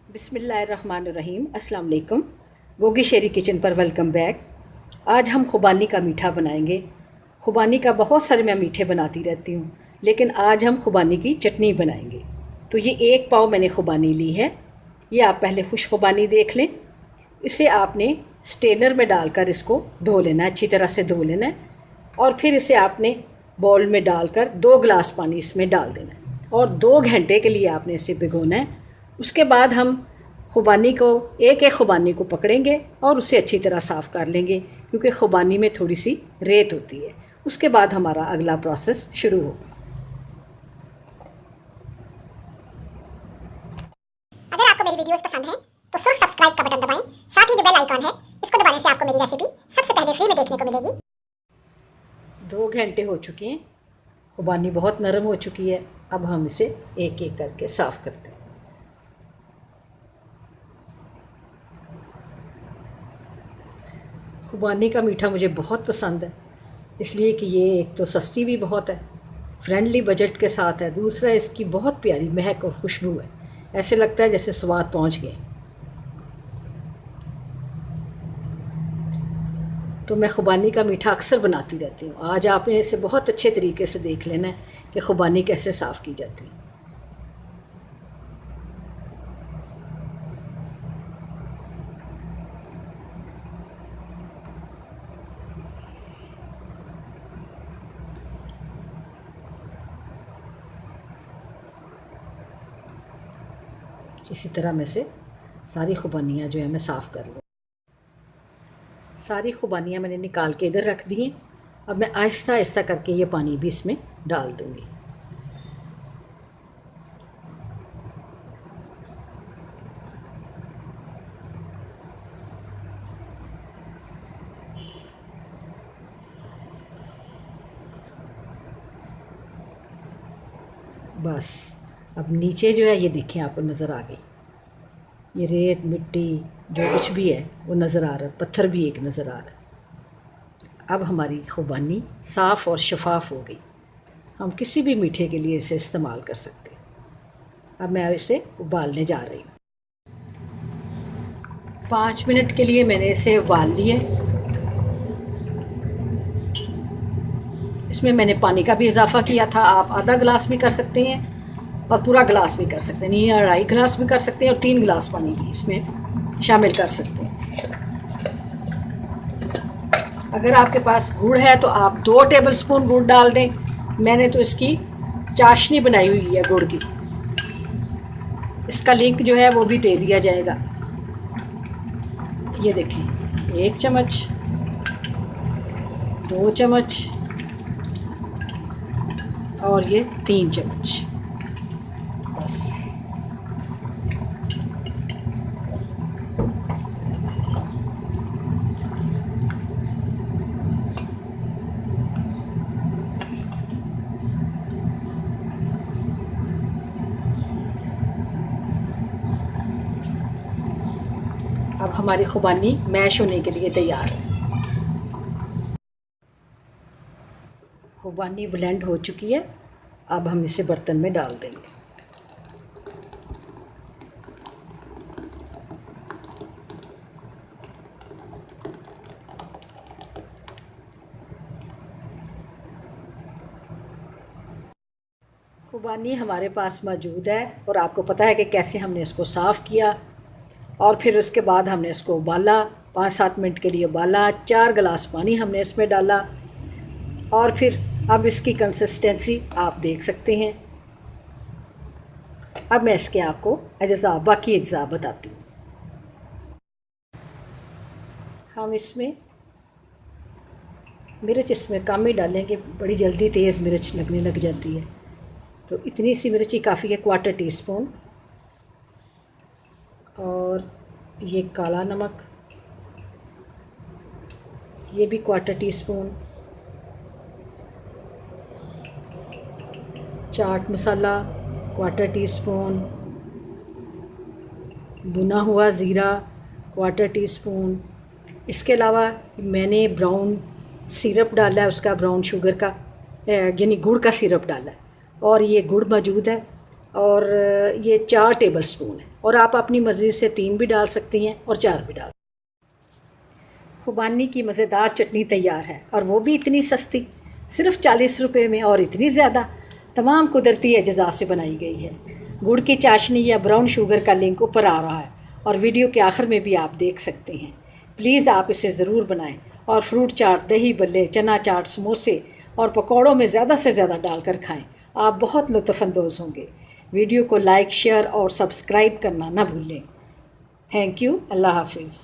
बिस्मिल्लाहिर्रहमानिर्रहीम। अस्सलाम वालेकुम। गोगी शेरी किचन पर वेलकम बैक। आज हम खुबानी का मीठा बनाएंगे। खुबानी का बहुत सारे मैं मीठे बनाती रहती हूँ, लेकिन आज हम खुबानी की चटनी बनाएंगे। तो ये 1 पाव मैंने खुबानी ली है। ये आप पहले खुश खुबानी देख लें। इसे आपने स्ट्रेनर में डालकर इसको धो लेना है, अच्छी तरह से धो लेना है। और फिर इसे आपने बाउल में डालकर 2 गिलास पानी इसमें डाल देना है और 2 घंटे के लिए आपने इसे भिगोना है। उसके बाद हम खुबानी को एक एक खुबानी को पकड़ेंगे और उसे अच्छी तरह साफ़ कर लेंगे, क्योंकि खुबानी में थोड़ी सी रेत होती है। उसके बाद हमारा अगला प्रोसेस शुरू होगा। अगर आपको मेरी वीडियोस पसंद हैं तो सिर्फ सब्सक्राइब का बटन दबाएं, साथ ही जो बेल आइकॉन है इसको दबाने से आपको मेरी रेसिपी सबसे पहले फ्री में देखने को मिलेगी। 2 घंटे हो चुके हैं, खुबानी बहुत नरम हो चुकी है। अब हम इसे एक एक करके साफ़ करते हैं। खुबानी का मीठा मुझे बहुत पसंद है, इसलिए कि ये एक तो सस्ती भी बहुत है, फ्रेंडली बजट के साथ है। दूसरा, इसकी बहुत प्यारी महक और खुशबू है, ऐसे लगता है जैसे स्वाद पहुंच गए। तो मैं खुबानी का मीठा अक्सर बनाती रहती हूँ। आज आपने इसे बहुत अच्छे तरीके से देख लेना है कि खुबानी कैसे साफ़ की जाती है। इसी तरह में से सारी खुबानियाँ जो है मैं साफ़ कर लूँ। सारी खुबानियाँ मैंने निकाल के इधर रख दी हैं। अब मैं आहिस्ता आहिस्ता करके ये पानी भी इसमें डाल दूँगी। बस अब नीचे जो है ये देखें, आपको नज़र आ गई, ये रेत मिट्टी जो कुछ भी है वो नज़र आ रहा है, पत्थर भी एक नज़र आ रहा है। अब हमारी खुबानी साफ़ और शफाफ हो गई। हम किसी भी मीठे के लिए इसे इस्तेमाल कर सकते हैं। अब मैं इसे उबालने जा रही हूँ। 5 मिनट के लिए मैंने इसे उबाल लिए। इसमें मैंने पानी का भी इजाफ़ा किया था। आप आधा गिलास भी कर सकते हैं और पूरा गिलास भी कर सकते हैं, नहीं 2.5 गिलास भी कर सकते हैं और 3 गिलास पानी भी इसमें शामिल कर सकते हैं। अगर आपके पास गुड़ है तो आप 2 टेबलस्पून गुड़ डाल दें। मैंने तो इसकी चाशनी बनाई हुई है गुड़ की, इसका लिंक जो है वो भी दे दिया जाएगा। ये देखिए, 1 चम्मच, 2 चम्मच और ये 3 चम्मच। बस अब हमारी खुबानी मैश होने के लिए तैयार है। खुबानी ब्लेंड हो चुकी है। अब हम इसे बर्तन में डाल देंगे। खुबानी हमारे पास मौजूद है और आपको पता है कि कैसे हमने इसको साफ़ किया और फिर उसके बाद हमने इसको उबाला, 5-7 मिनट के लिए उबाला। 4 गिलास पानी हमने इसमें डाला और फिर अब इसकी कंसिस्टेंसी आप देख सकते हैं। अब मैं इसके आपको बाकी अज्जा बताती हूँ। हम इसमें मिर्च इसमें कम ही डालेंगे, बड़ी जल्दी तेज़ मिर्च लगने लग जाती है, तो इतनी सी मिर्च ही काफ़ी है। 1/4 टीस्पून। और ये काला नमक, ये भी 1/4 टीस्पून। चाट मसाला 1/4 टीस्पून। भुना हुआ ज़ीरा 1/4 टीस्पून। इसके अलावा मैंने ब्राउन सिरप डाला है, उसका ब्राउन शुगर का यानी गुड़ का सिरप डाला है, और ये गुड़ मौजूद है। और ये 4 टेबल स्पून है, और आप अपनी मर्ज़ी से 3 भी डाल सकती हैं और 4 भी डाल। खुबानी की मज़ेदार चटनी तैयार है, और वो भी इतनी सस्ती, सिर्फ़ 40 रुपये में, और इतनी ज़्यादा तमाम कुदरती अज्जा से बनाई गई है। गुड़ की चाशनी या ब्राउन शुगर का लिंक ऊपर आ रहा है, और वीडियो के आखिर में भी आप देख सकते हैं। प्लीज़ आप इसे ज़रूर बनाएं, और फ्रूट चाट, दही बल्ले, चना चाट, समोसे और पकौड़ों में ज़्यादा से ज़्यादा डालकर खाएं। आप बहुत लुत्फ़अंदोज़ होंगे। वीडियो को लाइक, शेयर और सब्सक्राइब करना ना भूलें। Thank you. अल्लाह हाफिज़।